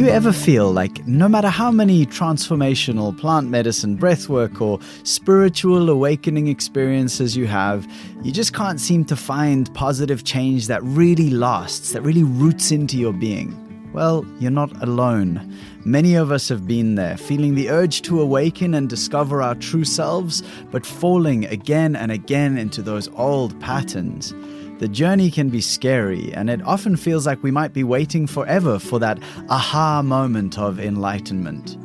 you ever feel like no matter how many transformational plant medicine, breathwork, or spiritual awakening experiences you have, you just can't seem to find positive change that really lasts, that really roots into your being? Well, you're not alone. Many of us have been there, feeling the urge to awaken and discover our true selves, but falling again and again into those old patterns. The journey can be scary, and it often feels like we might be waiting forever for that aha moment of enlightenment.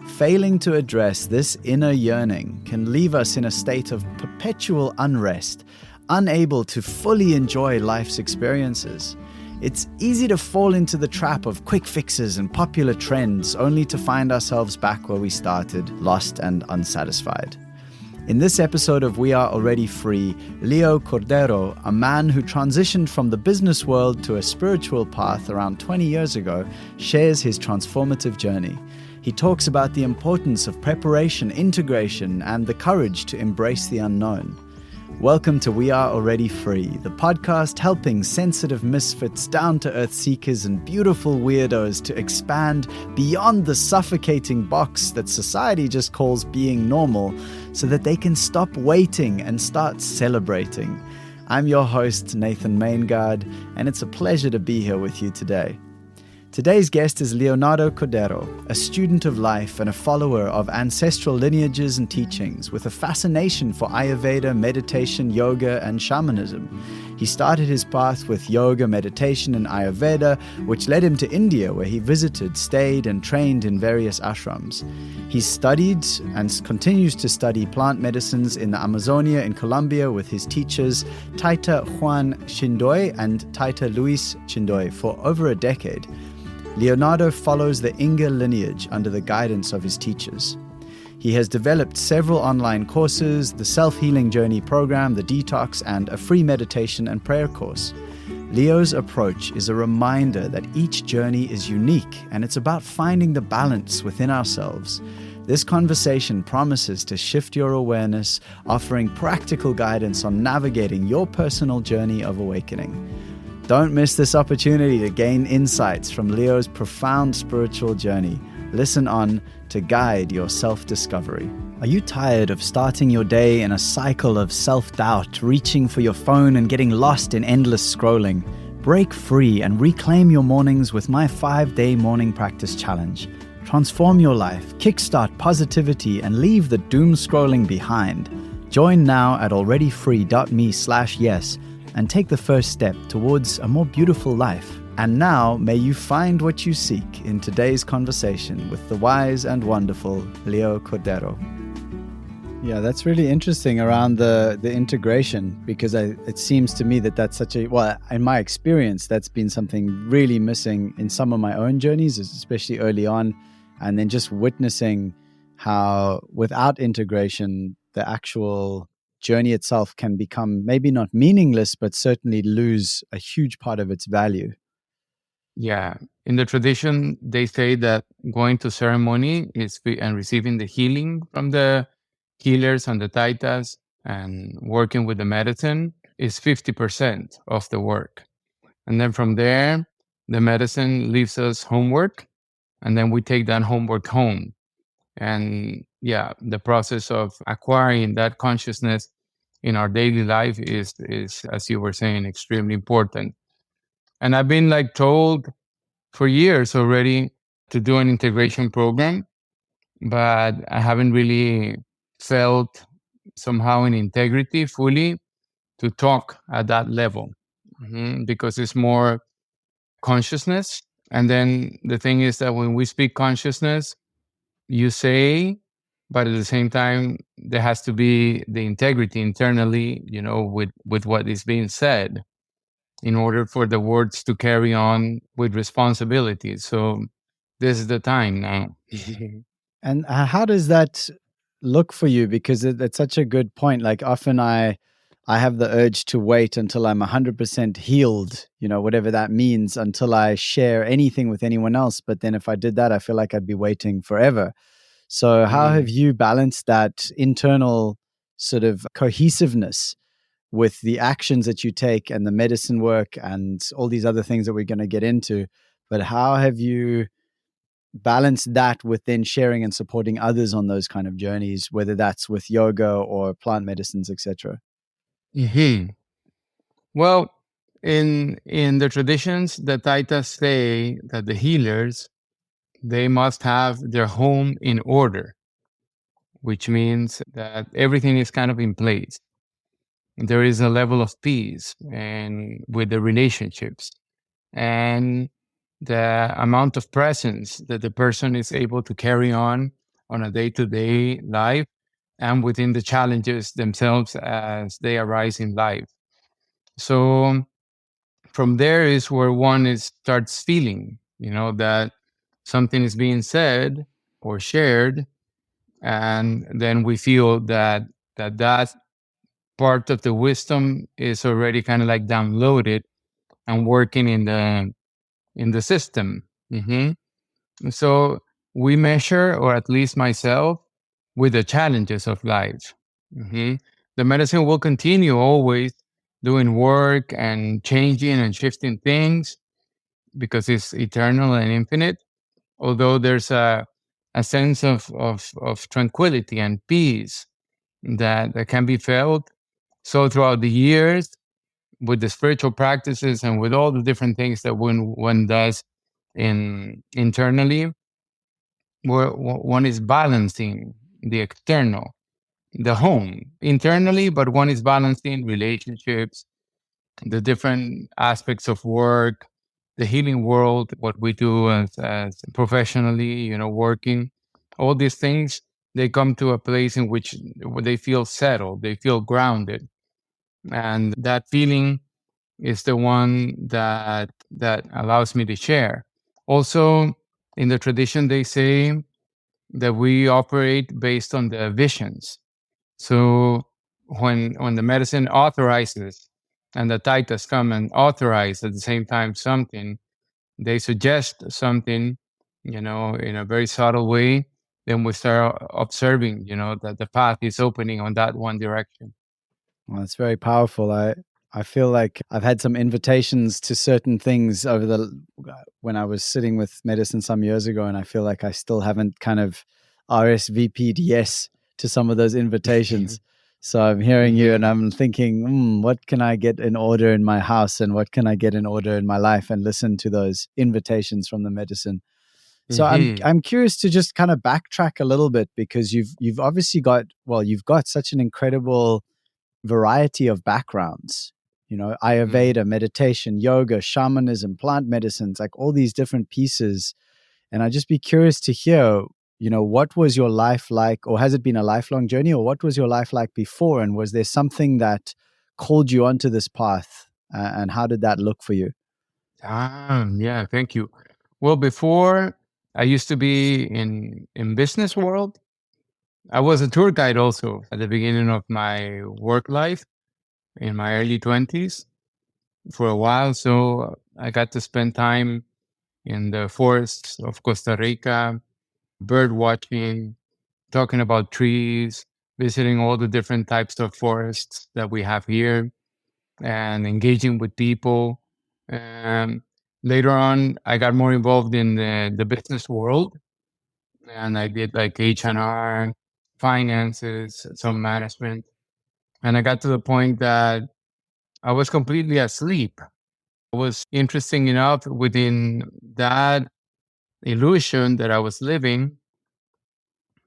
Failing to address this inner yearning can leave us in a state of perpetual unrest, unable to fully enjoy life's experiences. It's easy to fall into the trap of quick fixes and popular trends, only to find ourselves back where we started, lost and unsatisfied. In this episode of We Are Already Free, Leo Cordero, a man who transitioned from the business world to a spiritual path around 20 years ago, shares his transformative journey. He talks about the importance of preparation, integration, and the courage to embrace the unknown. Welcome to We Are Already Free, the podcast helping sensitive misfits, down-to-earth seekers, and beautiful weirdos to expand beyond the suffocating box that society just calls being normal, so that they can stop waiting and start celebrating. I'm your host, Nathan Maingard, and it's a pleasure to be here with you today. Today's guest is Leo Cordero, a student of life and a follower of ancestral lineages and teachings with a fascination for Ayurveda, meditation, yoga, and shamanism. He started his path with yoga, meditation, and Ayurveda, which led him to India, where he visited, stayed, and trained in various ashrams. He studied and continues to study plant medicines in the Amazonia in Colombia with his teachers Taita Juan Chindoy and Taita Luis Chindoy for over a decade. Leonardo follows the Inga lineage under the guidance of his teachers. He has developed several online courses, the Self-Healing Journey program, the Detox, and a free meditation and prayer course. Leo's approach is a reminder that each journey is unique, and it's about finding the balance within ourselves. This conversation promises to shift your awareness, offering practical guidance on navigating your personal journey of awakening. Don't miss this opportunity to gain insights from Leo's profound spiritual journey. Listen on to guide your self-discovery. Are you tired of starting your day in a cycle of self-doubt, reaching for your phone and getting lost in endless scrolling? Break free and reclaim your mornings with my 5-day morning practice challenge. Transform your life, kickstart positivity, and leave the doom scrolling behind. Join now at alreadyfree.me/yes. and take the first step towards a more beautiful life. And now, may you find what you seek in today's conversation with the wise and wonderful Leo Cordero. Yeah, that's really interesting around the integration, because it seems to me that that's in my experience, that's been something really missing in some of my own journeys, especially early on. And then just witnessing how without integration, the actual journey itself can become maybe not meaningless, but certainly lose a huge part of its value. Yeah. In the tradition, they say that going to ceremony and receiving the healing from the healers and the taitas and working with the medicine is 50% of the work. And then from there, the medicine leaves us homework, and then we take that homework home. And yeah, the process of acquiring that consciousness in our daily life is, as you were saying, extremely important. And I've been told for years already to do an integration program, but I haven't really felt somehow in integrity fully to talk at that level, because it's more consciousness. And then the thing is that when we speak consciousness, you say, but at the same time, there has to be the integrity internally, with what is being said in order for the words to carry on with responsibility. So this is the time now. And how does that look for you? Because it's such a good point. Often I have the urge to wait until I'm 100% healed, whatever that means, until I share anything with anyone else. But then if I did that, I feel like I'd be waiting forever. So how have you balanced that internal sort of cohesiveness with the actions that you take and the medicine work and all these other things that we're going to get into? But how have you balance that with then sharing and supporting others on those kind of journeys, whether that's with yoga or plant medicines, etc.? Hmm. Well, in the traditions, the Taitas say that the healers, they must have their home in order, which means that everything is kind of in place. There is a level of peace and with the relationships and the amount of presence that the person is able to carry on a day-to-day life and within the challenges themselves as they arise in life. So from there is where one starts feeling, that something is being said or shared, and then we feel that part of the wisdom is already kind of like downloaded and working in the system. Hmm. So we measure, or at least myself, with the challenges of life. Hmm. The medicine will continue always doing work and changing and shifting things because it's eternal and infinite. Although there's a sense of tranquility and peace that can be felt. So throughout the years, with the spiritual practices and with all the different things that one does internally, where one is balancing the external, the home internally, but one is balancing relationships, the different aspects of work, the healing world, what we do as professionally, working, all these things, they come to a place in which they feel settled, they feel grounded. And that feeling is the one that allows me to share. Also, in the tradition, they say that we operate based on the visions. So when the medicine authorizes and the taitas come and authorize at the same time something, they suggest something, in a very subtle way, then we start observing, that the path is opening on that one direction. Well, it's very powerful. I feel like I've had some invitations to certain things when I was sitting with medicine some years ago, and I feel like I still haven't kind of RSVP'd yes to some of those invitations. So I'm hearing you and I'm thinking, what can I get in order in my house and what can I get in order in my life, and listen to those invitations from the medicine. So I'm curious to just kind of backtrack a little bit, because you've obviously you've got such an incredible variety of backgrounds, Ayurveda, meditation, yoga, shamanism, plant medicines, like all these different pieces. And I'd just be curious to hear, what was your life like, or has it been a lifelong journey, or what was your life like before? And was there something that called you onto this path? And how did that look for you? Yeah, thank you. Well, before I used to be in business world. I was a tour guide also at the beginning of my work life in my early 20s for a while. So I got to spend time in the forests of Costa Rica, bird watching, talking about trees, visiting all the different types of forests that we have here, and engaging with people. And later on, I got more involved in the business world, and I did like H&R, finances, some management. And I got to the point that I was completely asleep. It was interesting enough within that illusion that I was living.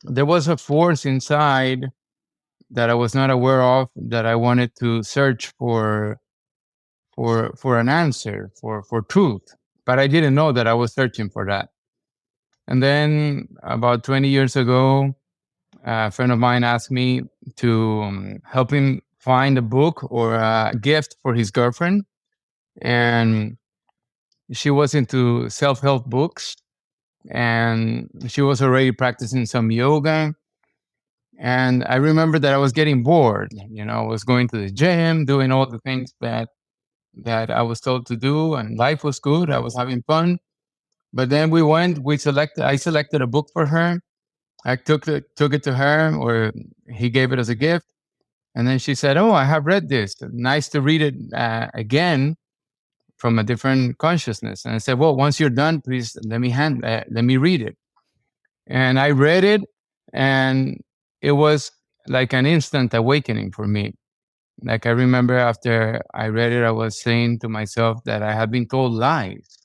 There was a force inside that I was not aware of, that I wanted to search for an answer, for truth. But I didn't know that I was searching for that. And then about 20 years ago, a friend of mine asked me to help him find a book or a gift for his girlfriend. And she was into self-help books, and she was already practicing some yoga. And I remember that I was getting bored. I was going to the gym, doing all the things that I was told to do, and life was good. I was having fun. But then I selected a book for her. I took it to her, or he gave it as a gift. And then she said, "Oh, I have read this. Nice to read it again from a different consciousness." And I said, "Well, once you're done, please let me read it." And I read it, and it was like an instant awakening for me. Like, I remember after I read it, I was saying to myself that I had been told lies,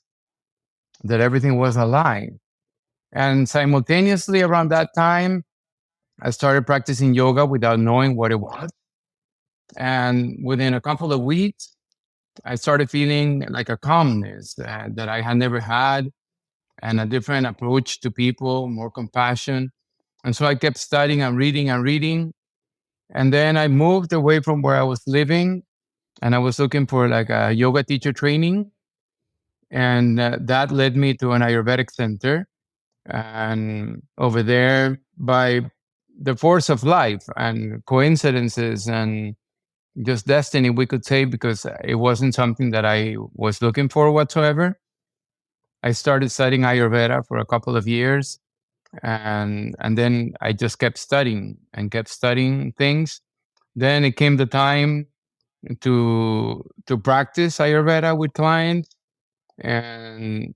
that everything was a lie. And simultaneously around that time, I started practicing yoga without knowing what it was. And within a couple of weeks, I started feeling like a calmness that I had never had, and a different approach to people, more compassion. And so I kept studying and reading and reading. And then I moved away from where I was living, and I was looking for like a yoga teacher training. And that led me to an Ayurvedic center. And over there, by the force of life and coincidences and just destiny, we could say, because it wasn't something that I was looking for whatsoever, I started studying Ayurveda for a couple of years. And then I just kept studying and kept studying things. Then it came the time to practice Ayurveda with clients, and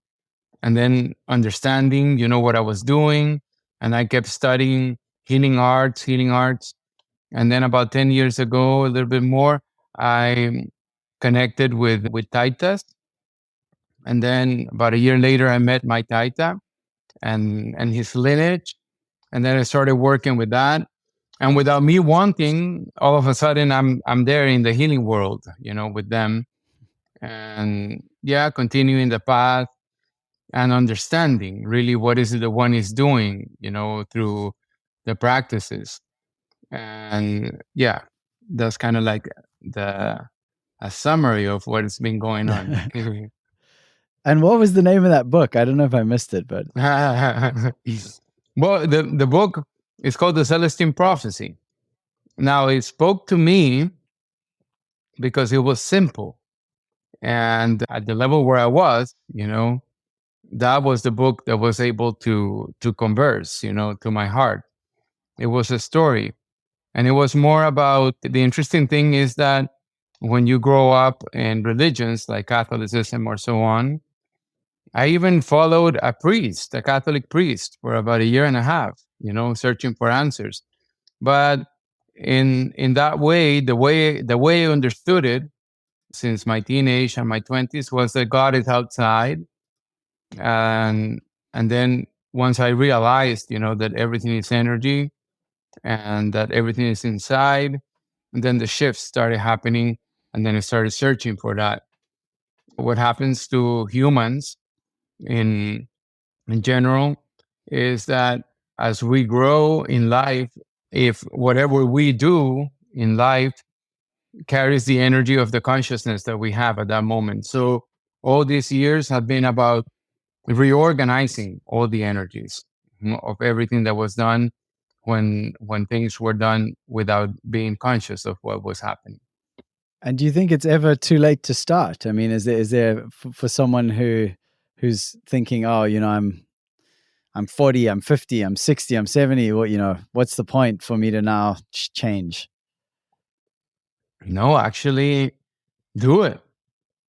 then understanding, what I was doing. And I kept studying healing arts. And then about 10 years ago, a little bit more, I connected with Taitas. And then about a year later, I met my Taita and his lineage. And then I started working with that. And without me wanting, all of a sudden I'm there in the healing world, with them. And yeah, continuing the path and understanding really what is it the one is doing, through the practices. And yeah, that's kind of like the a summary of what has been going on. And what was the name of that book? I don't know if I missed it, but Well, the book is called The Celestine Prophecy. Now, it spoke to me because it was simple. And at the level where I was, that was the book that was able to converse, to my heart. It was a story. And it was more about, the interesting thing is that when you grow up in religions like Catholicism or so on, I even followed a priest, a Catholic priest, for about a year and a half, searching for answers. But in that way, the way I understood it since my teenage and my 20s was that God is outside. And then once I realized, that everything is energy and that everything is inside, and then the shifts started happening, and then I started searching for that. What happens to humans in general is that as we grow in life, if whatever we do in life carries the energy of the consciousness that we have at that moment. So all these years have been about reorganizing all the energies of everything that was done when things were done without being conscious of what was happening. And do you think it's ever too late to start? I mean, is there for someone who's thinking, oh, I'm 40, I'm 50, I'm 60, I'm 70. What's the point for me to now change? No, actually, do it.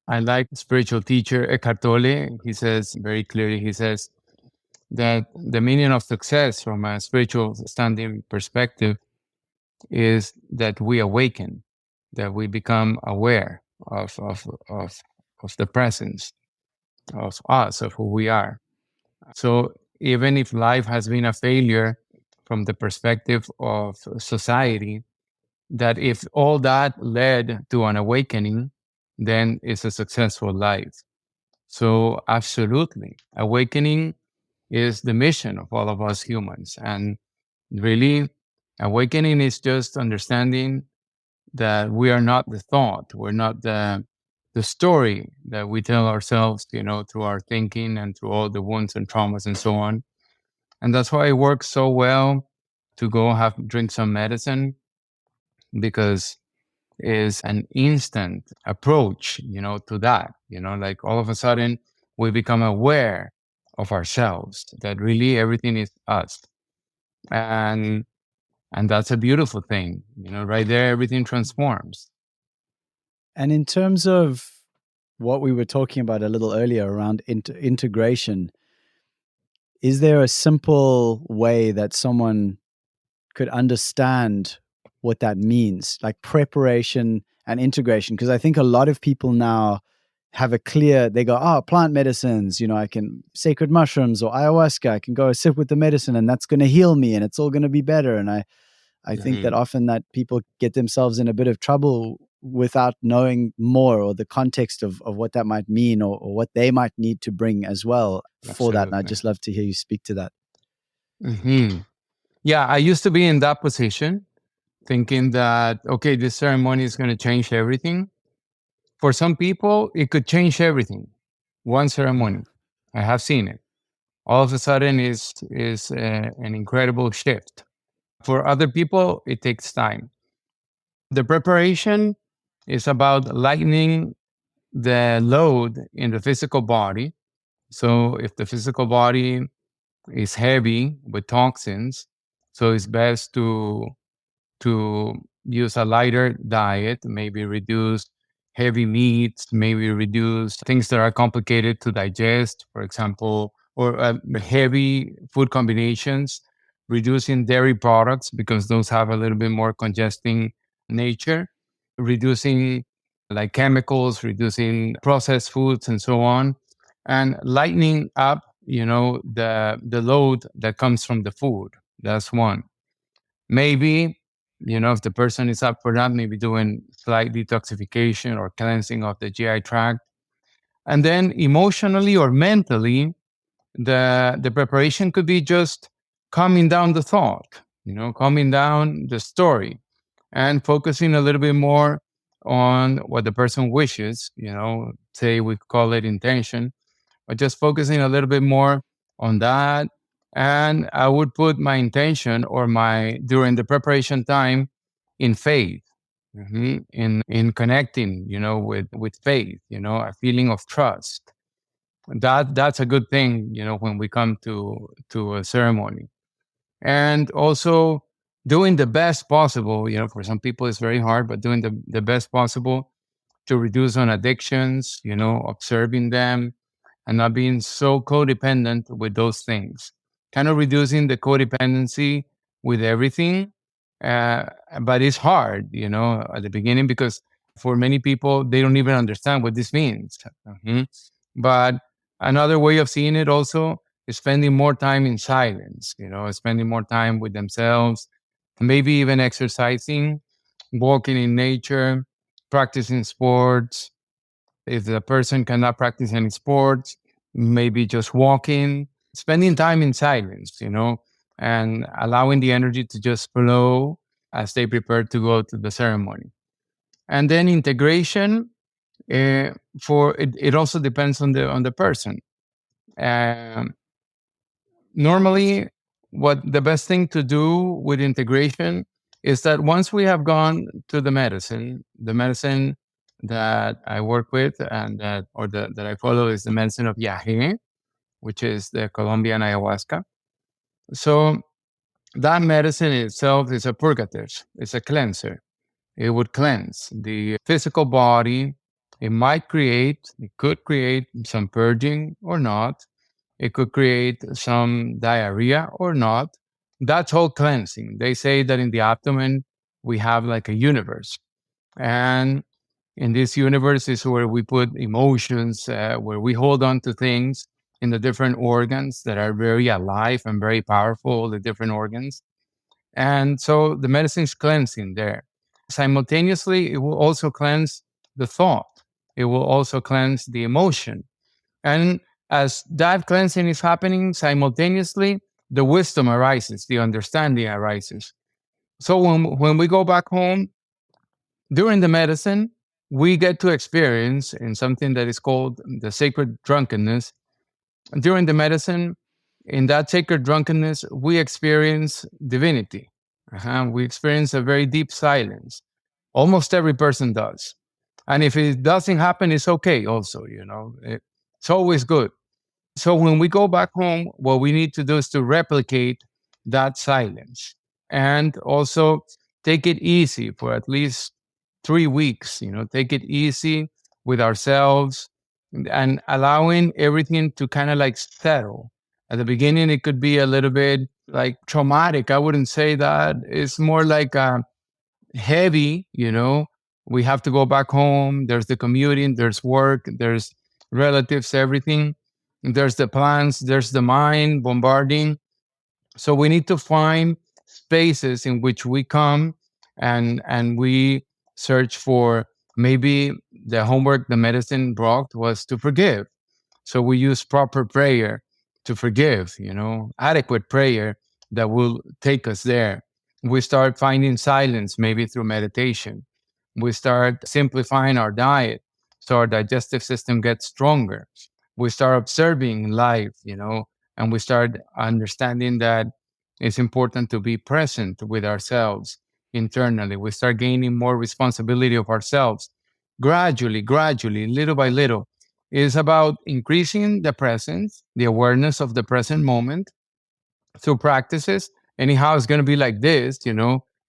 I like spiritual teacher Eckhart Tolle. He says very clearly, he says that the meaning of success from a spiritual standing perspective is that we awaken, that we become aware of the presence of us, of who we are. So even if life has been a failure from the perspective of society, that if all that led to an awakening, then it's a successful life. So absolutely, awakening is the mission of all of us humans. And really, awakening is just understanding that we are not the thought, we're not the story that we tell ourselves, through our thinking and through all the wounds and traumas and so on. And that's why it works so well to go drink some medicine, because it's an instant approach, to that, like all of a sudden we become aware of ourselves, that really everything is us. And that's a beautiful thing, right there, everything transforms. And in terms of what we were talking about a little earlier around integration, Is there a simple way that someone could understand what that means, like preparation and integration? Because I think a lot of people now have a clear, they go, oh, plant medicines, I can sacred mushrooms or ayahuasca, I can go sit with the medicine and that's going to heal me and it's all going to be better. And I think that often that people get themselves in a bit of trouble without knowing more or the context of what that might mean or what they might need to bring as well for that. And I'd just love to hear you speak to that. Yeah, I used to be in that position, thinking that, okay, this ceremony is going to change everything. For some people, it could change everything. One ceremony, I have seen it. All of a sudden is an incredible shift. For other people, it takes time. The preparation is about lightening the load in the physical body. So if the physical body is heavy with toxins, so it's best to use a lighter diet, maybe reduce heavy meats, maybe reduce things that are complicated to digest, for example, or heavy food combinations, reducing dairy products because those have a little bit more congesting nature, reducing like chemicals, reducing processed foods and so on, and lightening up, the load that comes from the food. That's one. Maybe, if the person is up for that, maybe doing slight detoxification or cleansing of the GI tract. And then emotionally or mentally, the preparation could be just calming down the thought, calming down the story and focusing a little bit more on what the person wishes, say we call it intention, but just focusing a little bit more on that. And I would put my intention or during the preparation time in faith, in connecting, with faith, a feeling of trust. That's a good thing, when we come to a ceremony. And also doing the best possible, for some people it's very hard, but doing the best possible to reduce on addictions, observing them, and not being so codependent with those things. Kind of reducing the codependency with everything. But it's hard, at the beginning, because for many people, they don't even understand what this means. But another way of seeing it also is spending more time in silence, spending more time with themselves, maybe even exercising, walking in nature, practicing sports. If the person cannot practice any sports, maybe just walking, spending time in silence, and allowing the energy to just flow as they prepare to go to the ceremony. And then integration, for it also depends on the person. Normally, what the best thing to do with integration is that once we have gone to the medicine that I work with and that I follow is the medicine of Yahe, which is the Colombian ayahuasca. So that medicine itself is a purgative, it's a cleanser. It would cleanse the physical body. It could create some purging or not. It could create some diarrhea or not. That's all cleansing. They say that in the abdomen, we have like a universe. And in this universe is where we put emotions, where we hold on to things in the different organs that are very alive and very powerful, the different organs. And so the medicine is cleansing there. Simultaneously, it will also cleanse the thought. It will also cleanse the emotion. And as that cleansing is happening simultaneously, the wisdom arises, the understanding arises. So when we go back home, during the medicine, we get to experience in something that is called the sacred drunkenness. During the medicine, in that sacred drunkenness, we experience divinity. We experience a very deep silence. Almost every person does. And if it doesn't happen, it's okay also, it's always good. So when we go back home, what we need to do is to replicate that silence and also take it easy for at least 3 weeks, take it easy with ourselves and allowing everything to kind of like settle At the beginning, it could be a little bit like traumatic. I wouldn't say that. It's more like heavy, We have to go back home. There's the commuting, there's work, there's relatives, everything. There's the plans, there's the mind bombarding. So we need to find spaces in which we come and we search for maybe the homework the medicine brought was to forgive. So we use proper prayer to forgive, adequate prayer that will take us there. We start finding silence maybe through meditation. We start simplifying our diet so our digestive system gets stronger. We start observing life, and we start understanding that it's important to be present with ourselves internally. We start gaining more responsibility of ourselves gradually, little by little. It's about increasing the presence, the awareness of the present moment through practices. Anyhow, it's going to be like this, it's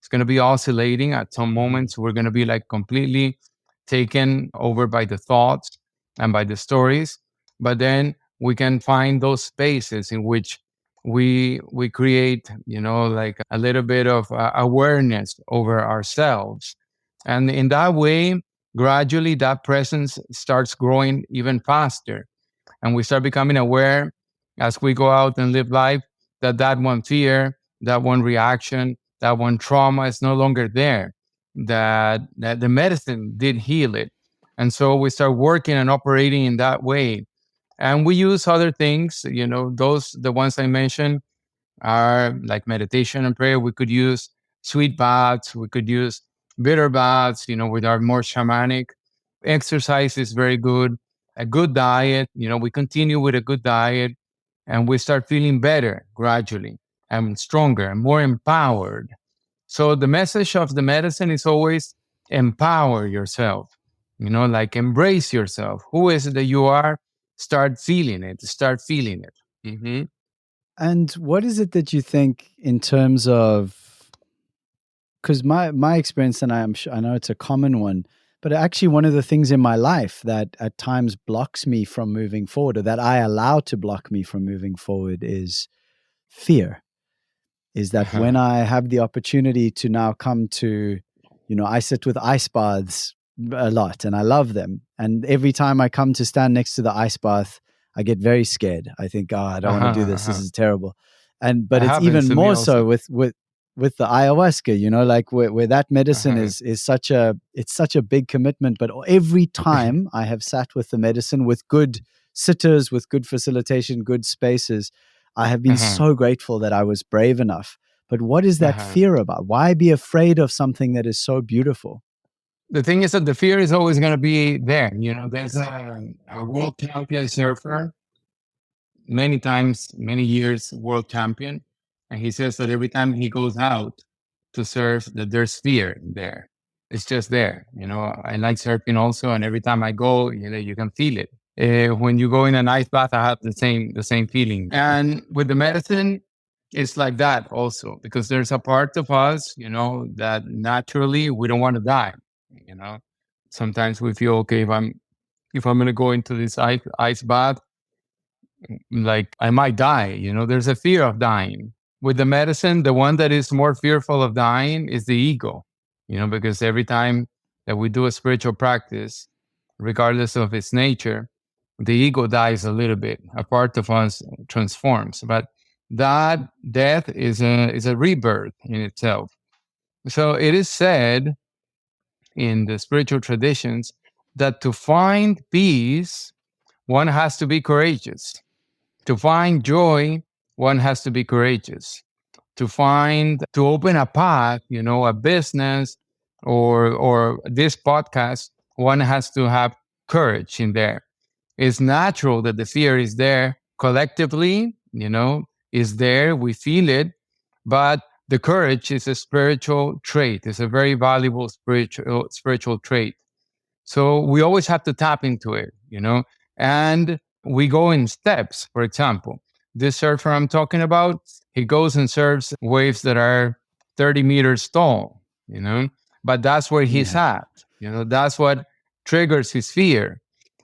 going to be oscillating. At some moments, we're going to be like completely taken over by the thoughts and by the stories. But then we can find those spaces in which we create, like a little bit of awareness over ourselves. And in that way, gradually that presence starts growing even faster. And we start becoming aware as we go out and live life that one fear, that one reaction, that one trauma is no longer there, that the medicine did heal it. And so we start working and operating in that way. And we use other things, the ones I mentioned are like meditation and prayer. We could use sweet baths, we could use bitter baths, with our more shamanic. Exercise is very good. A good diet, we continue with a good diet and we start feeling better gradually and stronger and more empowered. So the message of the medicine is always empower yourself, like embrace yourself. Who is it that you are? Start feeling it. Start feeling it. Mm-hmm. And what is it that you think in terms of, because my experience, and I know it's a common one, but actually one of the things in my life that at times blocks me from moving forward, or that I allow to block me from moving forward, is fear. Is that when I have the opportunity to now come to, I sit with ice baths a lot and I love them. And every time I come to stand next to the ice bath, I get very scared. I think, oh, I don't want to do this. This is terrible. But it's even more so with the ayahuasca, like where that medicine is such a big commitment. But every time I have sat with the medicine with good sitters, with good facilitation, good spaces, I have been so grateful that I was brave enough. But what is that fear about? Why be afraid of something that is so beautiful? The thing is that the fear is always going to be there. There's a world champion surfer, many times, many years world champion. And he says that every time he goes out to surf, that there's fear there. It's just there. I like surfing also. And every time I go, you can feel it. When you go in an ice bath, I have the same feeling. And with the medicine, it's like that also, because there's a part of us, that naturally we don't want to die. Sometimes we feel, okay, if I'm going to go into this ice bath, like I might die. There's a fear of dying. With the medicine, the one that is more fearful of dying is the ego. Because every time that we do a spiritual practice, regardless of its nature, the ego dies a little bit. A part of us transforms, but that death is a rebirth in itself. So it is said in the spiritual traditions that to find peace, one has to be courageous. To find joy, one has to be courageous. To open a path, a business or this podcast, one has to have courage in there. It's natural that the fear is there collectively, is there, we feel it, but the courage is a spiritual trait. It's a very valuable spiritual trait. So we always have to tap into it, and we go in steps. For example, this surfer I'm talking about, he goes and surfs waves that are 30 meters tall, but that's where he's at. That's what triggers his fear.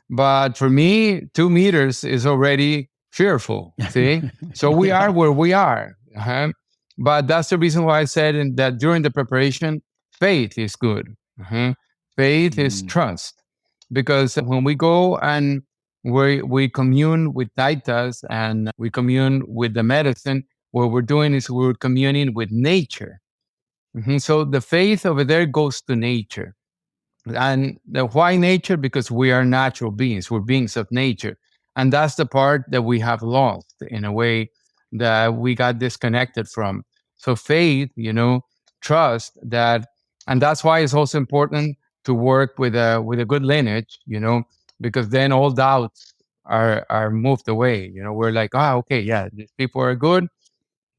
But for me, 2 meters is already fearful. See? So we Yeah. are where we are. Uh-huh. But that's the reason why I said that during the preparation, faith is good. Uh-huh. Faith is Mm, trust. Because when we go and we commune with taitas and we commune with the medicine, what we're doing is we're communing with nature. Mhm. So the faith over there goes to nature. And why nature? Because we are natural beings, we're beings of nature. And that's the part that we have lost in a way, that we got disconnected from. So faith, trust that, and that's why it's also important to work with a good lineage, because then all doubts are moved away. We're like, okay, yeah, these people are good,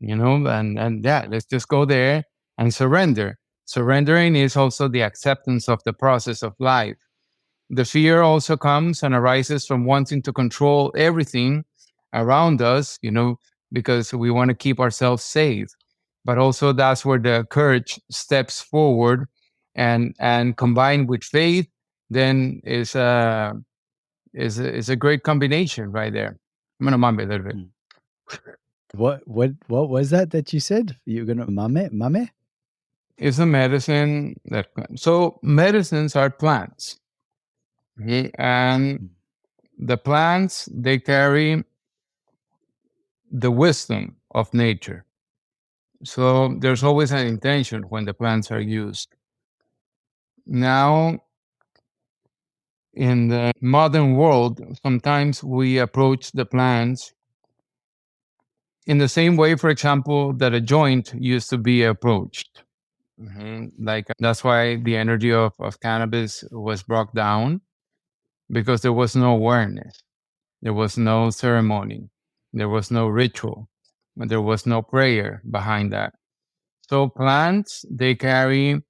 and yeah, let's just go there and surrender. Surrendering is also the acceptance of the process of life. The fear also comes and arises from wanting to control everything around us, because we want to keep ourselves safe. But also that's where the courage steps forward, and combined with faith, then is a great combination right there. I'm gonna mumble a little bit. mm. What was that you said? You're gonna mame? It's a medicine that, so medicines are plants. Okay? And Mm, the plants, they carry the wisdom of nature. So there's always an intention when the plants are used. Now, in the modern world, sometimes we approach the plants in the same way, for example, that a joint used to be approached. Like that's why the energy of cannabis was brought down, because there was no awareness. There was no ceremony. There was no ritual. There was no prayer behind that. So plants, they carry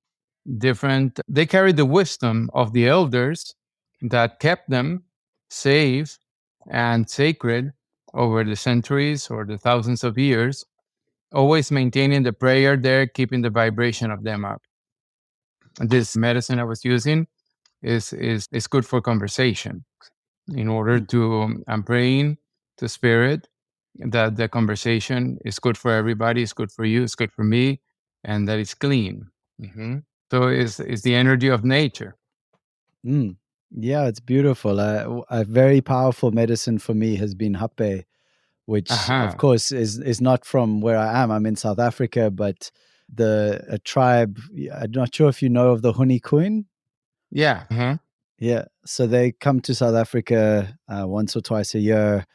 the wisdom of the elders that kept them safe and sacred over the centuries or the thousands of years, always maintaining the prayer there, keeping the vibration of them up. This medicine I was using is good for conversation. In order mm. to, I'm praying to spirit that the conversation is good for everybody, it's good for you, it's good for me, and that it's clean. hmm So it's the energy of nature. Mm. Yeah, it's beautiful. A very powerful medicine for me has been hape, which of Uh-huh. course is not from where I am. I'm in South Africa, but a tribe. I'm not sure if you know of the Hunikuin. Yeah. Uh-huh. Yeah, so they come to South Africa once or twice a year,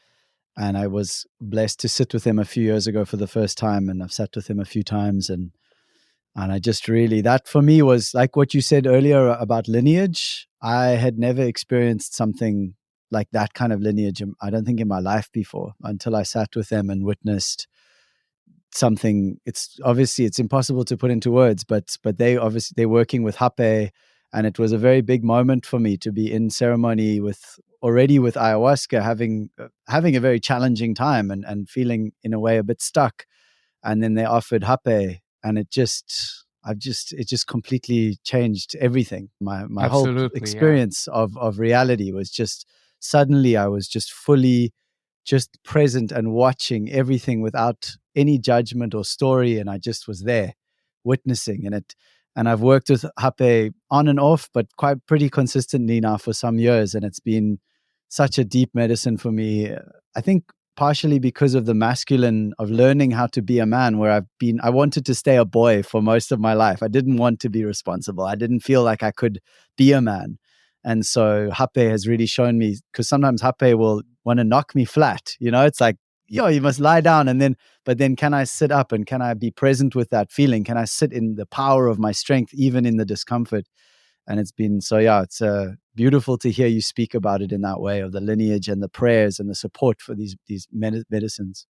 and I was blessed to sit with them a few years ago for the first time, and I've sat with them a few times, and I just really, that for me was like what you said earlier about lineage. I had never experienced something like that kind of lineage. I don't think in my life before, until I sat with them and witnessed something. It's obviously it's impossible to put into words, but they're working with hape, and it was a very big moment for me to be in ceremony with ayahuasca, having a very challenging time, and feeling in a way a bit stuck, and then they offered hape, and it just completely changed everything. My whole Absolutely. Yeah. experience of reality was just, suddenly I was just fully just present and watching everything without any judgment or story, and I just was there witnessing. And I've worked with hape on and off, but quite pretty consistently now for some years, and it's been such a deep medicine for me. I think partially because of the masculine of learning how to be a man, where I wanted to stay a boy for most of my life. I didn't want to be responsible. I didn't feel like I could be a man. And so hape has really shown me, because sometimes hape will want to knock me flat. It's like, yo, you must lie down. But then can I sit up, and can I be present with that feeling? Can I sit in the power of my strength, even in the discomfort? And it's been, so yeah, it's beautiful to hear you speak about it in that way, of the lineage and the prayers and the support for these medicines.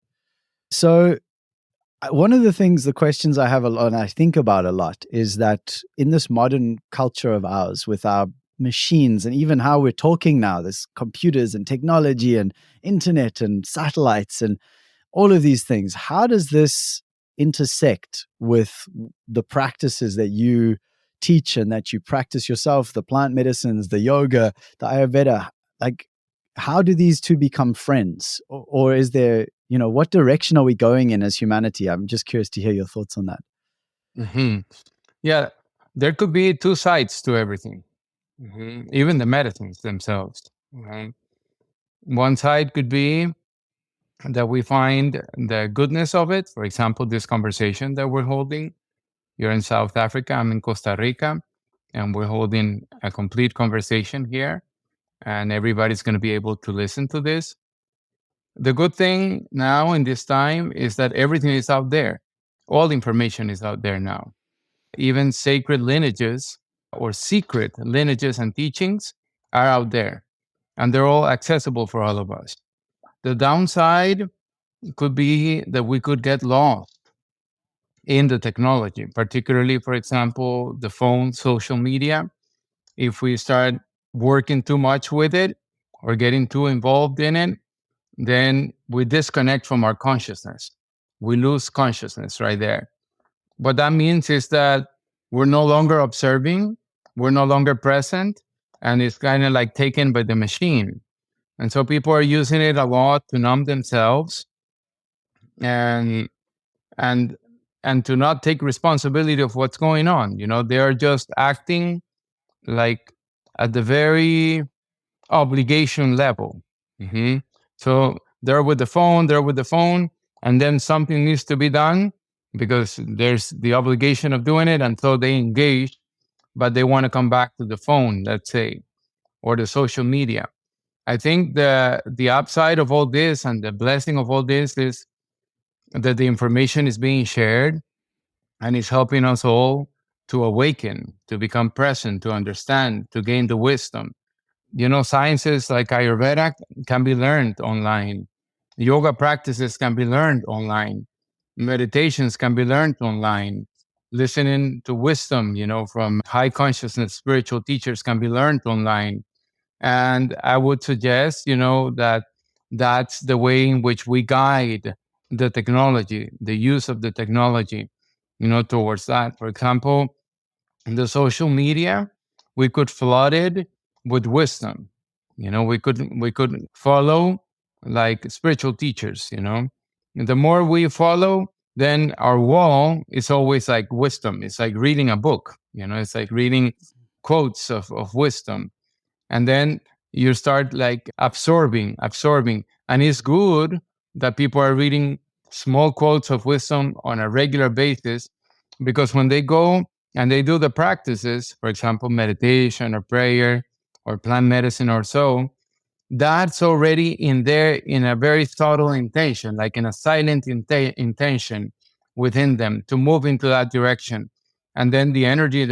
So one of the questions I have a lot, and I think about a lot, is that in this modern culture of ours, with our machines and even how we're talking now, there's computers and technology and internet and satellites and all of these things, how does this intersect with the practices that you teach and that you practice yourself, the plant medicines, the yoga, the Ayurveda? Like, how do these two become friends? Or is there, what direction are we going in as humanity? I'm just curious to hear your thoughts on that. Hmm. Yeah, there could be two sides to everything. Even the medicines themselves. Right? One side could be that we find the goodness of it. For example, this conversation that we're holding. You're in South Africa, I'm in Costa Rica, and we're holding a complete conversation here, and everybody's going to be able to listen to this. The good thing now in this time is that everything is out there. All information is out there now. Even sacred lineages or secret lineages and teachings are out there, and they're all accessible for all of us. The downside could be that we could get lost in the technology, particularly, for example, the phone, social media. If we start working too much with it or getting too involved in it, then we disconnect from our consciousness. We lose consciousness right there. What that means is that we're no longer observing, we're no longer present, and it's kind of like taken by the machine. And so people are using it a lot to numb themselves and and and to not take responsibility of what's going on. They are just acting like at the very obligation level. hmm So they're with the phone, and then something needs to be done because there's the obligation of doing it, and so they engage, but they want to come back to the phone, let's say, or the social media. I think the upside of all this and the blessing of all this is that the information is being shared and it's helping us all to awaken, to become present, to understand, to gain the wisdom. Sciences like Ayurveda can be learned online. Yoga practices can be learned online. Meditations can be learned online. Listening to wisdom, from high consciousness spiritual teachers can be learned online. And I would suggest, that that's the way in which we guide the technology, the use of the technology, towards that. For example, the social media, we could flood it with wisdom. We could follow like spiritual teachers. And the more we follow, then our wall is always like wisdom. It's like reading a book. It's like reading quotes of wisdom, and then you start like absorbing. And it's good that people are reading small quotes of wisdom on a regular basis, because when they go and they do the practices, for example, meditation or prayer or plant medicine or so, that's already in there in a very subtle intention, like in a silent intention within them to move into that direction. And then the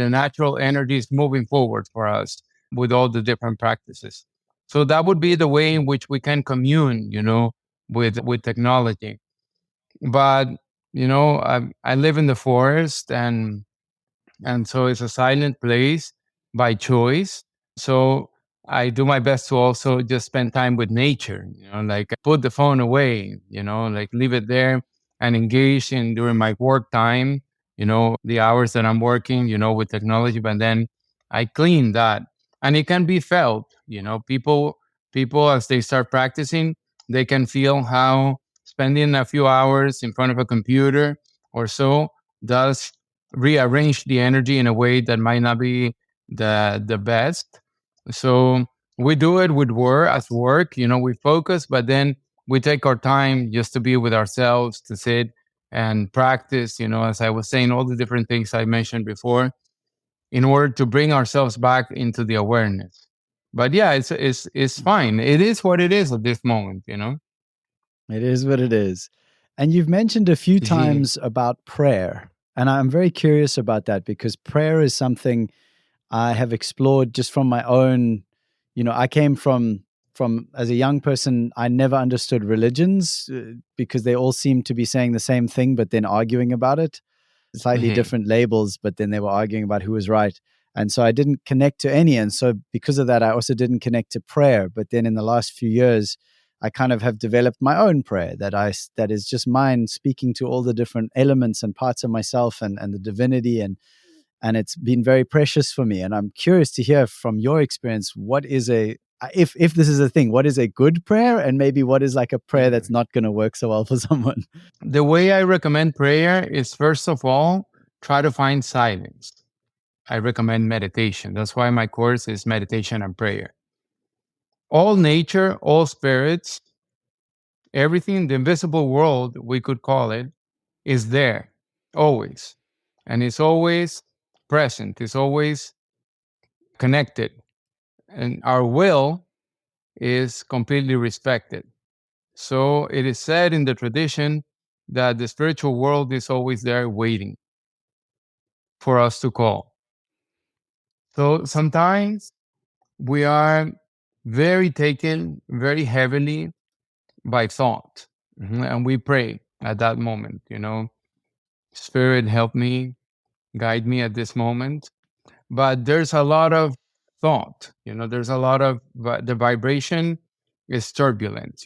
natural energy is moving forward for us with all the different practices. So that would be the way in which we can commune, with technology. But, I live in the forest, and so it's a silent place by choice. So I do my best to also just spend time with nature, like put the phone away, like leave it there and engage in during my work time, the hours that I'm working, with technology. But then I clean that, and it can be felt, people as they start practicing, they can feel how spending a few hours in front of a computer or so does rearrange the energy in a way that might not be the best. So we do it with work as work, we focus, but then we take our time just to be with ourselves, to sit and practice, as I was saying, all the different things I mentioned before, in order to bring ourselves back into the awareness. But yeah, it's fine. It is what it is at this moment. It is what it is. And you've mentioned a few times about prayer. And I'm very curious about that because prayer is something I have explored just from my own, I came from as a young person, I never understood religions because they all seemed to be saying the same thing, but then arguing about it. Slightly different labels, but then they were arguing about who was right. And so I didn't connect to any. And so because of that, I also didn't connect to prayer. But then in the last few years, I kind of have developed my own prayer that is just mine, speaking to all the different elements and parts of myself and the divinity. And it's been very precious for me. And I'm curious to hear from your experience, what is a if this is a thing, what is a good prayer, and maybe what is like a prayer that's not going to work so well for someone? The way I recommend prayer is, first of all, try to find silence. I recommend meditation. That's why my course is meditation and prayer. All nature, all spirits, everything, the invisible world, we could call it, is there always. And it's always present, it's always connected. And our will is completely respected. So it is said in the tradition that the spiritual world is always there waiting for us to call. So sometimes we are very taken very heavily by thought. And we pray at that moment, Spirit, help me, guide me at this moment. But there's a lot of thought, there's a lot of, the vibration is turbulent,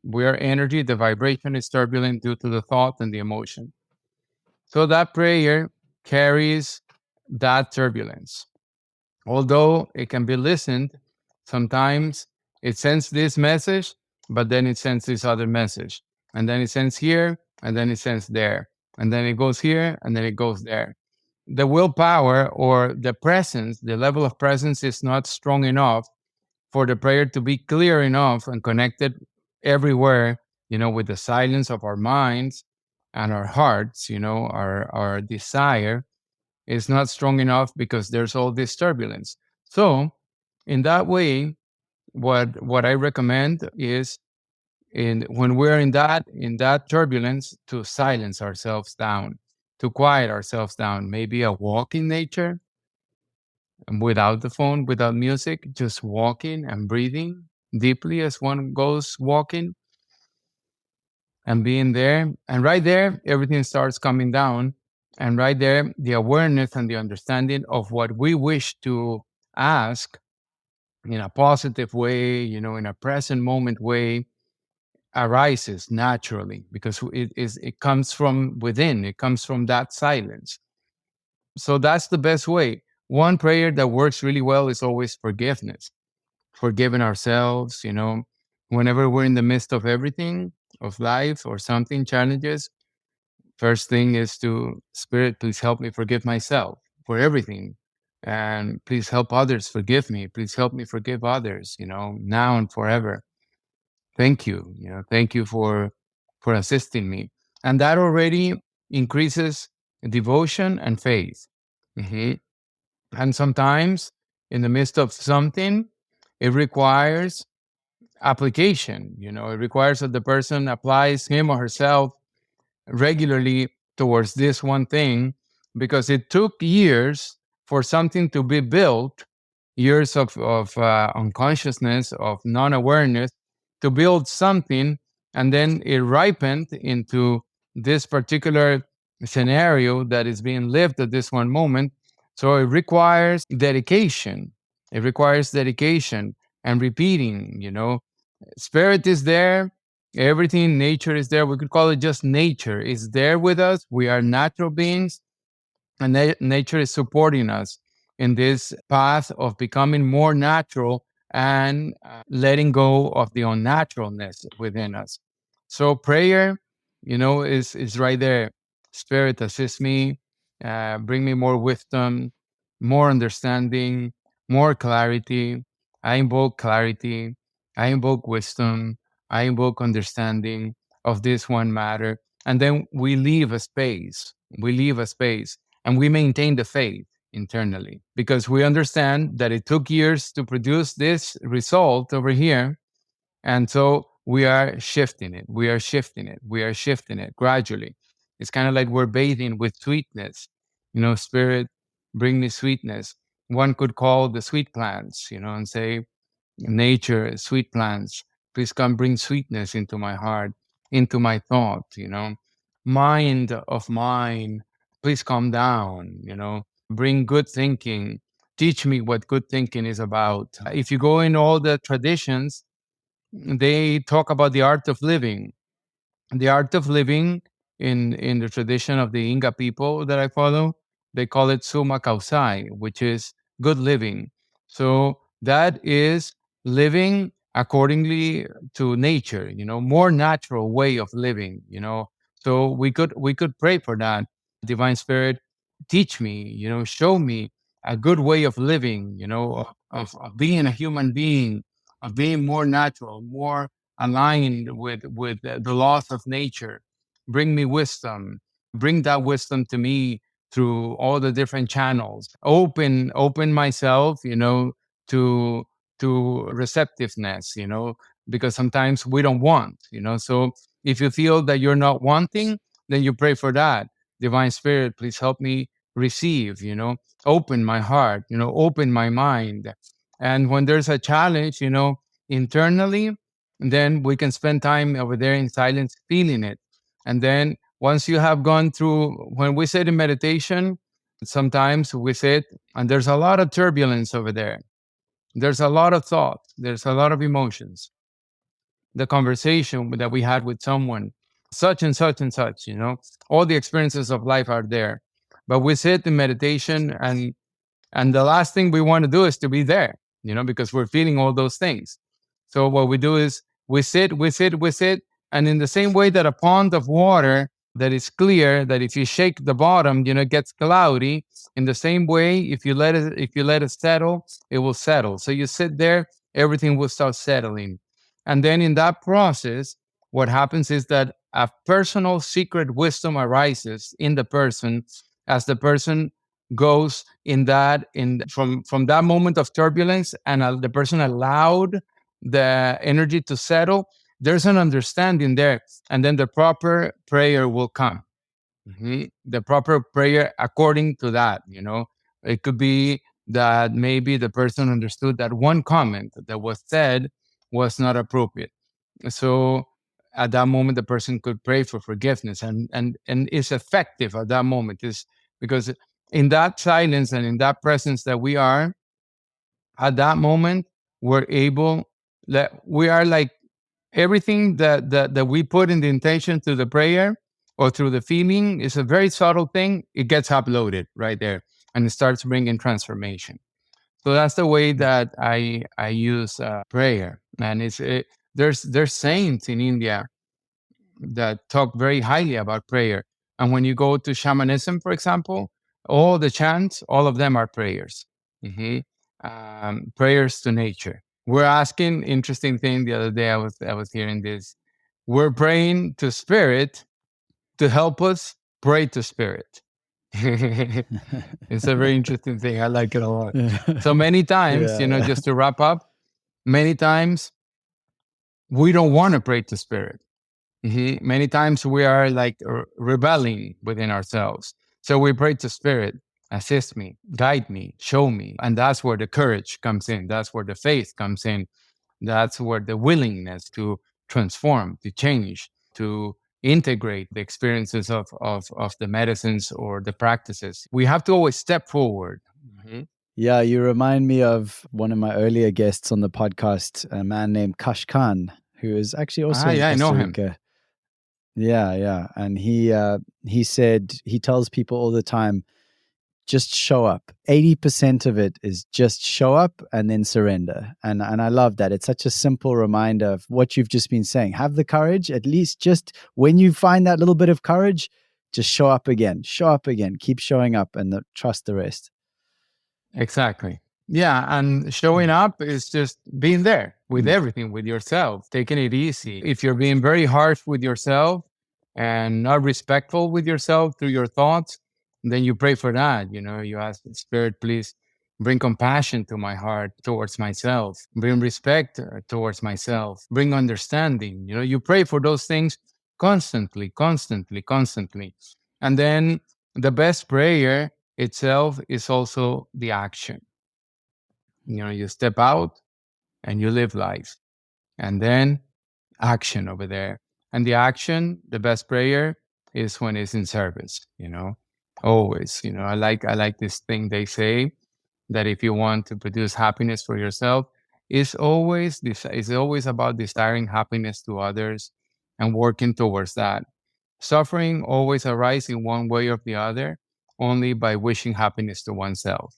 we are energy, the vibration is turbulent due to the thought and the emotion. So that prayer carries that turbulence. Although it can be listened, sometimes it sends this message, but then it sends this other message. And then it sends here, and then it sends there. And then it goes here, and then it goes there. The willpower or the presence, the level of presence is not strong enough for the prayer to be clear enough and connected everywhere, with the silence of our minds and our hearts, our desire is not strong enough because there's all this turbulence. So in that way, what I recommend is, when we're in that turbulence, to silence ourselves down, to quiet ourselves down, maybe a walk in nature, without the phone, without music, just walking and breathing deeply as one goes walking, and being there. And right there, everything starts coming down. And right there, the awareness and the understanding of what we wish to ask in a positive way, in a present moment way, arises naturally, because it comes from within, it comes from that silence. So that's the best way. One prayer that works really well is always forgiveness, forgiving ourselves, whenever we're in the midst of everything, of life or something, challenges. First thing is to, Spirit, please help me forgive myself for everything. And please help others forgive me. Please help me forgive others, now and forever. Thank you. Thank you for assisting me. And that already increases devotion and faith. Mhm. And sometimes in the midst of something, it requires application. It requires that the person applies him or herself regularly towards this one thing, because it took years for something to be built, years of unconsciousness, of non-awareness, to build something, and then it ripened into this particular scenario that is being lived at this one moment. So it requires dedication. It requires dedication and repeating, Spirit is there. Everything, nature is there. We could call it just nature is there with us. We are natural beings, and nature is supporting us in this path of becoming more natural and letting go of the unnaturalness within us. So prayer, is right there. Spirit, assist me, bring me more wisdom, more understanding, more clarity. I invoke clarity. I invoke wisdom. I invoke understanding of this one matter. And then we leave a space. We leave a space and we maintain the faith internally, because we understand that it took years to produce this result over here. And so we are shifting it. We are shifting it. We are shifting it gradually. It's kind of like we're bathing with sweetness. Spirit, bring me sweetness. One could call the sweet plants, and say, nature, sweet plants, please come bring sweetness into my heart, into my thought, mind of mine, please calm down, bring good thinking, teach me what good thinking is about. If you go in all the traditions, they talk about the art of living. The art of living in the tradition of the Inca people that I follow, they call it summa causai, which is good living. So that is living accordingly to nature, more natural way of living, so we could pray for that. Divine Spirit, teach me, show me a good way of living, of being a human being, of being more natural, more aligned with the laws of nature. Bring me wisdom. Bring that wisdom to me through all the different channels. Open myself, to receptiveness, because sometimes we don't want, So if you feel that you're not wanting, then you pray for that. Divine Spirit, please help me receive, open my heart, open my mind. And when there's a challenge, internally, then we can spend time over there in silence, feeling it. And then once you have gone through, when we sit in meditation, sometimes we sit and there's a lot of turbulence over there. There's a lot of thought. There's a lot of emotions. The conversation that we had with someone, such and such and such, all the experiences of life are there. But we sit in meditation, and the last thing we want to do is to be there, because we're feeling all those things. So what we do is we sit, and in the same way that a pond of water that is clear, that if you shake the bottom, it gets cloudy. In the same way, if you let it settle, it will settle. So you sit there, everything will start settling. And then in that process, what happens is that a personal secret wisdom arises in the person as the person goes from that moment of turbulence, and the person allowed the energy to settle. There's an understanding there, and then the proper prayer will come. The proper prayer according to that. It could be that maybe the person understood that one comment that was said was not appropriate. So at that moment, the person could pray for forgiveness, and it's effective at that moment. Is because in that silence and in that presence that we are at that moment, we're able, that we are like everything that we put in the intention to the prayer or through the feeling is a very subtle thing. It gets uploaded right there, and it starts bringing transformation. So that's the way that I use prayer. And there's saints in India that talk very highly about prayer. And when you go to shamanism, for example, all the chants, all of them are prayers. Mhm. Prayers to nature. We're asking, interesting thing, the other day I was hearing this. We're praying to spirit to help us pray to spirit. It's a very interesting thing. I like it a lot. So many times, Yeah. just to wrap up, many times we don't want to pray to spirit. Many times we are like rebelling within ourselves. So we pray to spirit, assist me, guide me, show me. And that's where the courage comes in. That's where the faith comes in. That's where the willingness to transform, to change, to integrate the experiences of the medicines or the practices. We have to always step forward. Yeah, you remind me of one of my earlier guests on the podcast, a man named Kash Khan, who is actually also in Yeah, I know Costa him. Rica. Yeah, yeah. And he said he tells people all the time, just show up. 80% of it is just show up and then surrender. And I love that. It's such a simple reminder of what you've just been saying. Have the courage, at least just when you find that little bit of courage, just show up again. Show up again. Keep showing up and trust the rest. Exactly. Yeah. And showing up is just being there with everything, with yourself, taking it easy. If you're being very harsh with yourself and not respectful with yourself through your thoughts, then you pray for that. You ask the Spirit, please bring compassion to my heart towards myself, bring respect towards myself, bring understanding. You pray for those things constantly, constantly, constantly. And then the best prayer itself is also the action. You step out and you live life, and then action over there. And the action, the best prayer is when it's in service, always. I like this thing they say, that if you want to produce happiness for yourself, it's always about desiring happiness to others and working towards that. Suffering always arises in one way or the other, only by wishing happiness to oneself.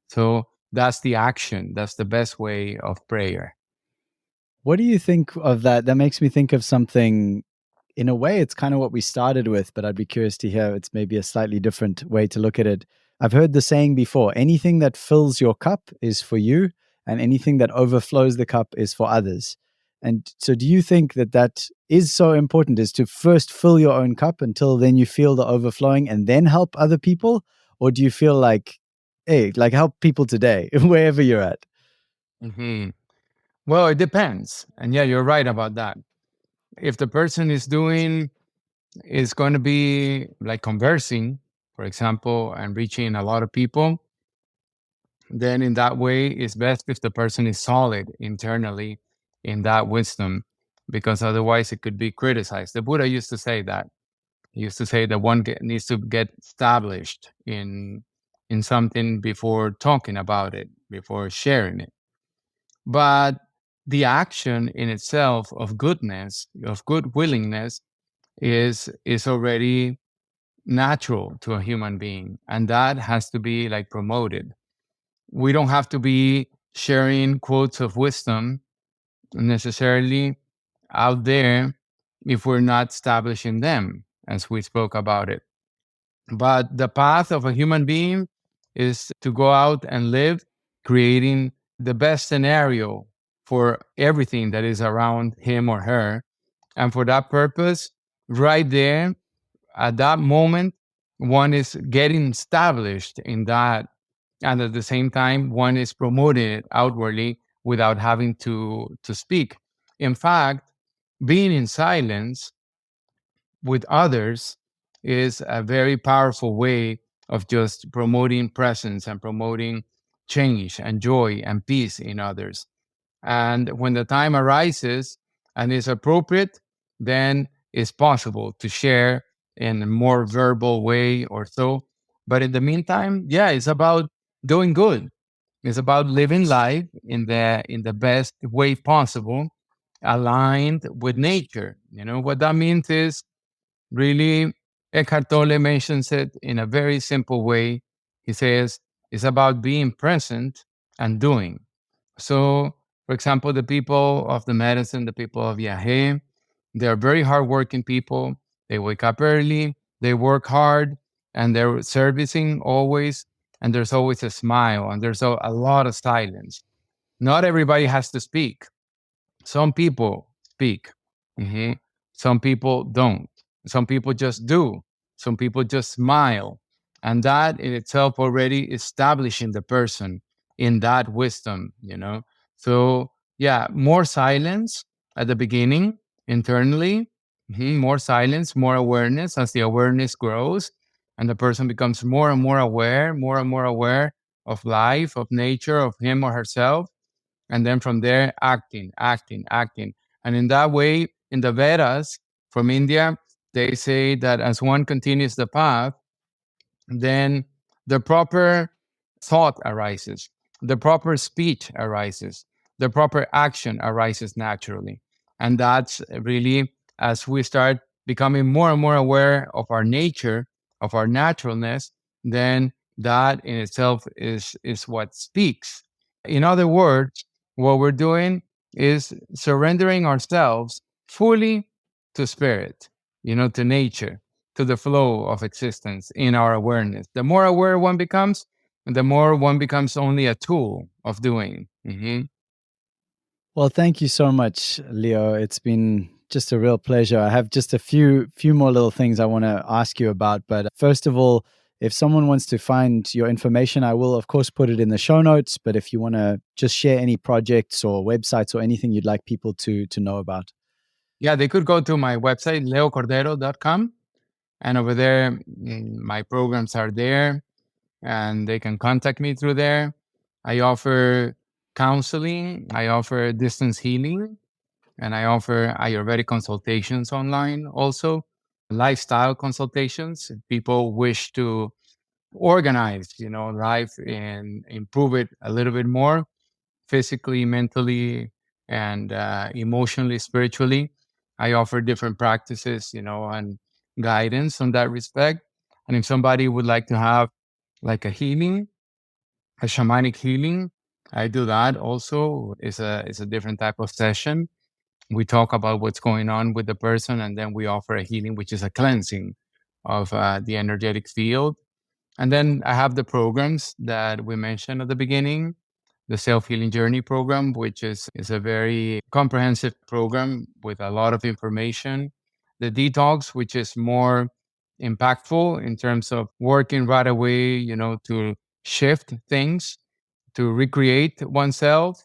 So that's the action. That's the best way of prayer. What do you think of that? That makes me think of something. In a way, it's kind of what we started with, but I'd be curious to hear it's maybe a slightly different way to look at it. I've heard the saying before, anything that fills your cup is for you, and anything that overflows the cup is for others. And so, do you think that that is so important, is to first fill your own cup until then you feel the overflowing and then help other people? Or do you feel like, hey, like help people today, wherever you're at? Hmm. Well, it depends. And yeah, you're right about that. If the person is going to be like conversing, for example, and reaching a lot of people, then in that way, it's best if the person is solid internally in that wisdom, because otherwise it could be criticized. The Buddha used to say that. He used to say that needs to get established in something before talking about it, before sharing it. But the action in itself of goodness, of good willingness, is already natural to a human being, and that has to be like promoted. We don't have to be sharing quotes of wisdom necessarily out there if we're not establishing them, as we spoke about it. But the path of a human being is to go out and live, creating the best scenario for everything that is around him or her. And for that purpose, right there, at that moment, one is getting established in that. And at the same time, one is promoting it outwardly without having to speak. In fact, being in silence with others is a very powerful way of just promoting presence and promoting change and joy and peace in others. And when the time arises and is appropriate, then it's possible to share in a more verbal way or so. But in the meantime, yeah, it's about doing good. It's about living life in the best way possible, aligned with nature. You know what that means is really, Eckhart Tolle mentions it in a very simple way. He says it's about being present and doing. So, for example, the people of the medicine, the people of Yahe, they're very hardworking people. They wake up early, they work hard, and they're servicing always. And there's always a smile, and there's a lot of silence. Not everybody has to speak. Some people speak. Mhm. Some people don't. Some people just do. Some people just smile. And that in itself already establishing the person in that wisdom, you know? So, yeah, more silence at the beginning internally, more silence, more awareness as the awareness grows and the person becomes more and more aware of life, of nature, of him or herself, and then from there acting, acting, acting. And in that way, in the Vedas from India, they say that as one continues the path, then the proper thought arises, the proper speech arises, the proper action arises naturally. And that's really as we start becoming more and more aware of our nature, of our naturalness, then that in itself is what speaks. In other words, what we're doing is surrendering ourselves fully to spirit, to nature, to the flow of existence in our awareness. The more aware one becomes, the more one becomes only a tool of doing. Well, thank you so much, Leo. It's been just a real pleasure. I have just a few more little things I want to ask you about, but first of all, if someone wants to find your information, I will of course put it in the show notes, but if you want to just share any projects or websites or anything you'd like people to know about. Yeah, they could go to my website, leocordero.com. And over there, my programs are there and they can contact me through there. I offer counseling, I offer distance healing, and I offer Ayurvedic consultations online also, lifestyle consultations. If people wish to organize, life and improve it a little bit more physically, mentally, and emotionally, spiritually. I offer different practices, and guidance on that respect. And if somebody would like to have like a healing, a shamanic healing, I do that also. It's a different type of session. We talk about what's going on with the person, and then we offer a healing, which is a cleansing of the energetic field. And then I have the programs that we mentioned at the beginning, the self-healing journey program, which is a very comprehensive program with a lot of information. The detox, which is more impactful in terms of working right away, to shift things, to recreate oneself.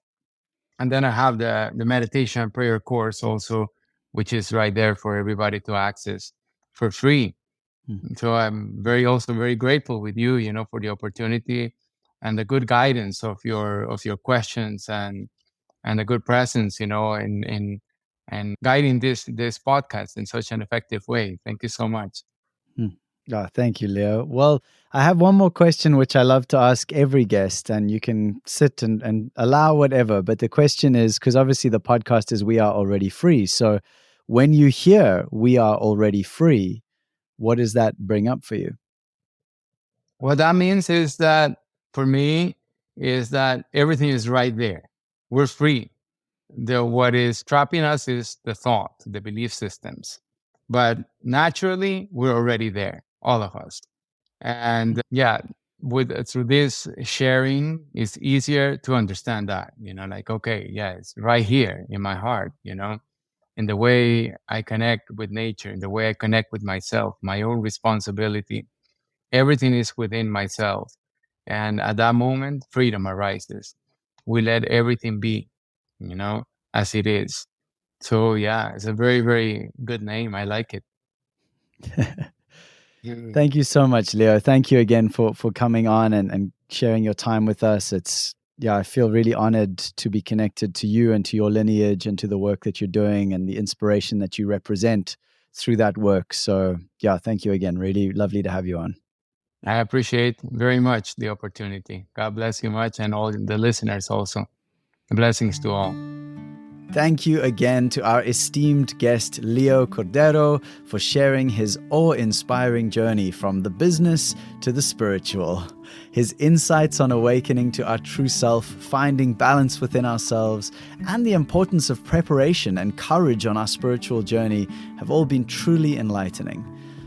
And then I have the meditation and prayer course also, which is right there for everybody to access for free. So I'm also very grateful with you, for the opportunity and the good guidance of your questions, and the good presence, in guiding this podcast in such an effective way. Thank you so much. Oh, thank you, Leo. Well, I have one more question, which I love to ask every guest, and you can sit and allow whatever. But the question is, because obviously the podcast is We Are Already Free. So when you hear We Are Already Free, what does that bring up for you? What that means is that, for me, is that everything is right there. We're free. What is trapping us is the thought, the belief systems. But naturally, we're already there, all of us. And through this sharing, it's easier to understand that, like, okay, yeah, it's right here in my heart, in the way I connect with nature, in the way I connect with myself, my own responsibility. Everything is within myself. And at that moment, freedom arises. We let everything be, as it is. So yeah, it's a very, very good name. I like it. Thank you so much, Leo. Thank you again for coming on and sharing your time with us. I feel really honored to be connected to you and to your lineage and to the work that you're doing and the inspiration that you represent through that work. So yeah, thank you again. Really lovely to have you on. I appreciate very much the opportunity. God bless you much, and all the listeners also. Blessings to all. Thank you again to our esteemed guest, Leo Cordero, for sharing his awe-inspiring journey from the business to the spiritual. His insights on awakening to our true self, finding balance within ourselves, and the importance of preparation and courage on our spiritual journey have all been truly enlightening.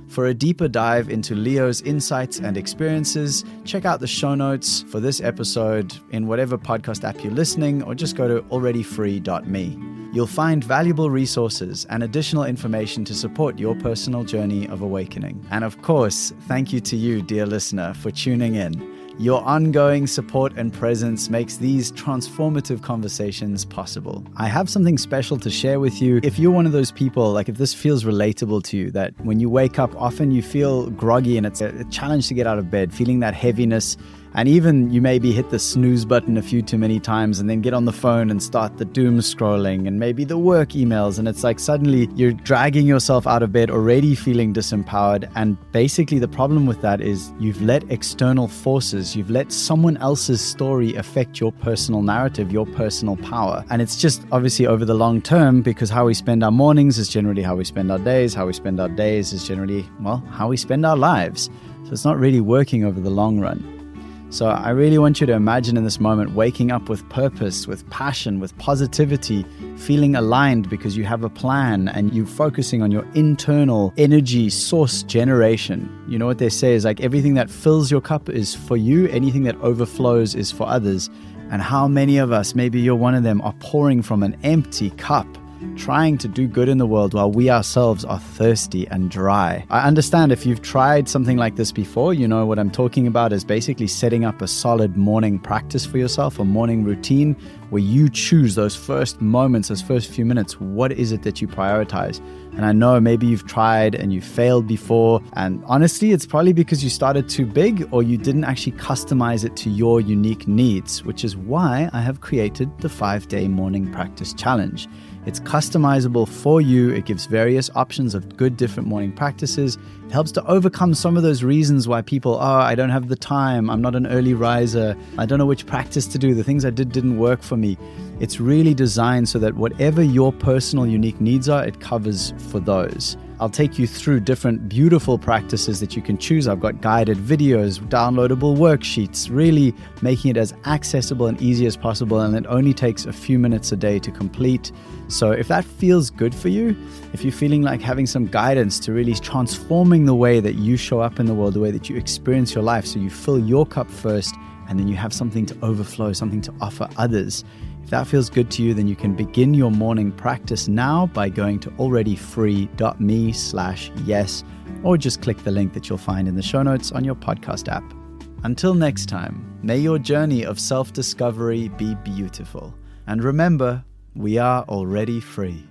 For a deeper dive into Leo's insights and experiences, check out the show notes for this episode in whatever podcast app you're listening, or just go to alreadyfree.me. You'll find valuable resources and additional information to support your personal journey of awakening. And of course, thank you to you, dear listener, for tuning in. Your ongoing support and presence makes these transformative conversations possible. I have something special to share with you. If you're one of those people, like if this feels relatable to you, that when you wake up, often you feel groggy and it's a challenge to get out of bed, feeling that heaviness. And even you maybe hit the snooze button a few too many times and then get on the phone and start the doom scrolling and maybe the work emails. And it's like suddenly you're dragging yourself out of bed already feeling disempowered. And basically the problem with that is you've let external forces, you've let someone else's story affect your personal narrative, your personal power. And it's just obviously over the long term, because how we spend our mornings is generally how we spend our days. How we spend our days is generally, how we spend our lives. So it's not really working over the long run. So I really want you to imagine in this moment waking up with purpose, with passion, with positivity, feeling aligned because you have a plan and you're focusing on your internal energy source generation. You know what they say is like everything that fills your cup is for you, anything that overflows is for others. And how many of us, maybe you're one of them, are pouring from an empty cup, trying to do good in the world while we ourselves are thirsty and dry. I understand if you've tried something like this before, you know what I'm talking about is basically setting up a solid morning practice for yourself, a morning routine where you choose those first moments, those first few minutes. What is it that you prioritize? And I know maybe you've tried and you failed before. And honestly, it's probably because you started too big or you didn't actually customize it to your unique needs, which is why I have created the 5-day morning practice challenge. It's customizable for you. It gives various options of good different morning practices. It helps to overcome some of those reasons why people, I don't have the time. I'm not an early riser. I don't know which practice to do. The things I did didn't work for me. It's really designed so that whatever your personal unique needs are, it covers for those. I'll take you through different beautiful practices that you can choose. I've got guided videos, downloadable worksheets, really making it as accessible and easy as possible. And it only takes a few minutes a day to complete. So if that feels good for you, if you're feeling like having some guidance to really transforming the way that you show up in the world, the way that you experience your life, so you fill your cup first and then you have something to overflow, something to offer others. If that feels good to you, then you can begin your morning practice now by going to alreadyfree.me/yes, or just click the link that you'll find in the show notes on your podcast app. Until next time, may your journey of self-discovery be beautiful. And remember, we are already free.